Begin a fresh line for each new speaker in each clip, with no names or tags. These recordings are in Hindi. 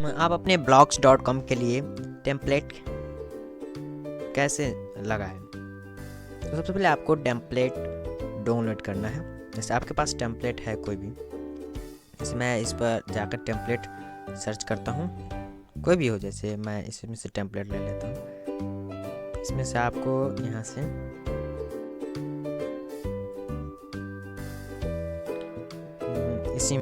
आप अपने blogs.com के लिए टेम्पलेट कैसे लगाएं। तो सबसे पहले आपको टेम्पलेट डाउनलोड करना है। जैसे आपके पास टेम्पलेट है कोई भी, जैसे मैं इस पर जाकर टेम्पलेट सर्च करता हूँ, कोई भी हो, जैसे मैं इसमें से टेम्पलेट ले लेता हूँ। इसमें से आपको यहाँ से इसी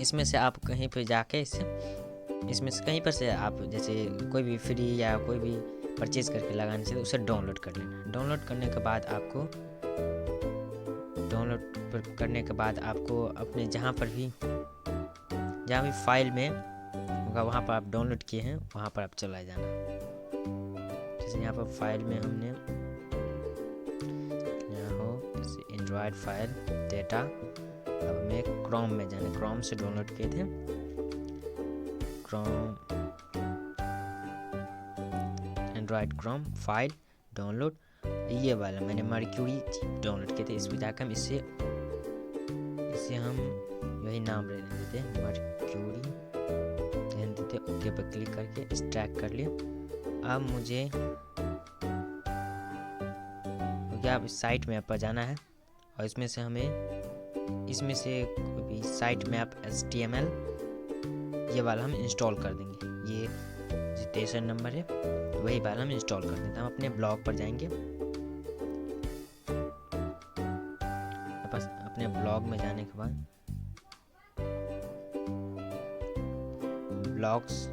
इसमें से आप कहीं पे जाके इसमें से कहीं पर से आप जैसे कोई भी फ्री या कोई भी परचेज करके लगाने से उसे डाउनलोड कर लेना। डाउनलोड करने के बाद आपको अपने जहाँ भी फाइल में होगा वहाँ पर आप डाउनलोड किए हैं वहाँ पर आप चला जाना। जैसे यहाँ पर फाइल में हमने यहाँ हो जैसे एंड्रॉयड फाइल डेटा, अब हमें क्रोम में जाना, क्रोम से डाउनलोड किए थे, Chrome Android Chrome file download, ये वाला मैंने मर्क्यूरी डाउनलोड किए थे। इस पर जाकर हम इसे हम यही नाम ले देते हैं मर्क्यूरी, देते ओके पर क्लिक करके एक्सट्रैक्ट कर लिया। अब मुझे अब साइट मैप पर जाना है और इसमें से कोई भी साइट मैप HTML ये वाला हम इंस्टॉल कर देंगे। ये जो तेसर नंबर है वही वाला हम इंस्टॉल कर देंगे। हम अपने ब्लॉग पर जाएंगे, अपने ब्लॉग में जाने के बाद ब्लॉग्स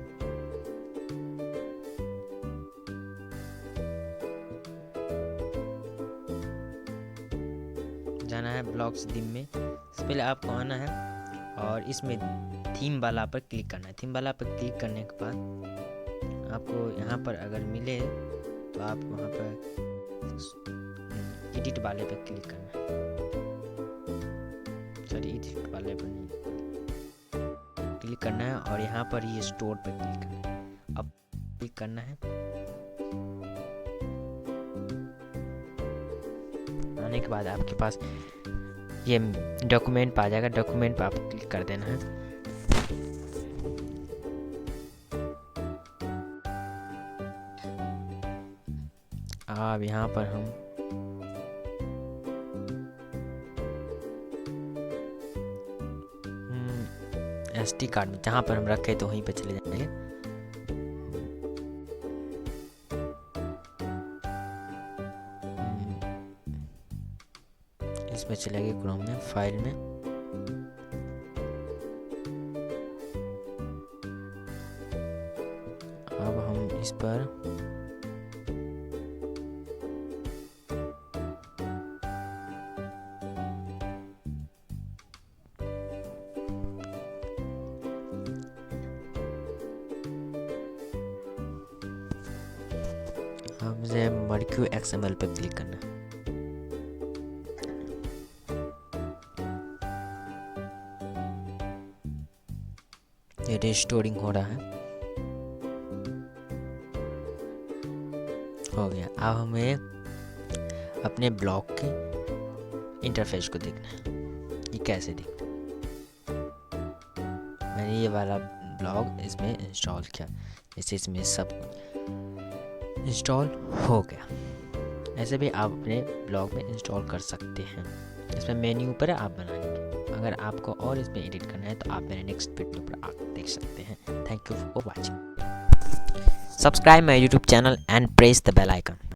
जाना है, ब्लॉग्स थीम में सबसे पहले आपको आना है और इसमें थीम वाला पर क्लिक करना है। थीम वाला पर क्लिक करने के बाद आपको यहाँ पर अगर मिले तो आप वहाँ पर एडिट वाले पर क्लिक करना है। सॉरी, एडिट वाले पर नहीं क्लिक करना है और यहाँ पर ये स्टोर पर क्लिक करना है। अब क्लिक करना है, आने के बाद आपके पास ये डॉक्यूमेंट आ जाएगा। डॉक्यूमेंट पर आप क्लिक कर देना है। अब यहाँ पर हम SD कार्ड में जहाँ पर हम रखे तो वहीं पे चले जाएंगे। इसमें चलेंगे क्रोम में फाइल में, अब हम इस पर मुझे मर्क्यू XML पर क्लिक करना है। ये रिस्टोरिंग हो रहा है, हो गया। अब हमें अपने ब्लॉग के इंटरफेस को देखना है, ये कैसे दिखता है। मैंने ये वाला ब्लॉग इसमें इंस्टॉल किया, जैसे इसमें सब इंस्टॉल हो गया। ऐसे भी आप अपने ब्लॉग में इंस्टॉल कर सकते हैं। इसमें मेन्यू पर आप बनाएंगे। अगर आपको और इसमें एडिट करना है तो आप मेरे नेक्स्ट वीडियो पर आप देख सकते हैं। Thank you for watching. Subscribe my YouTube channel and press the bell icon.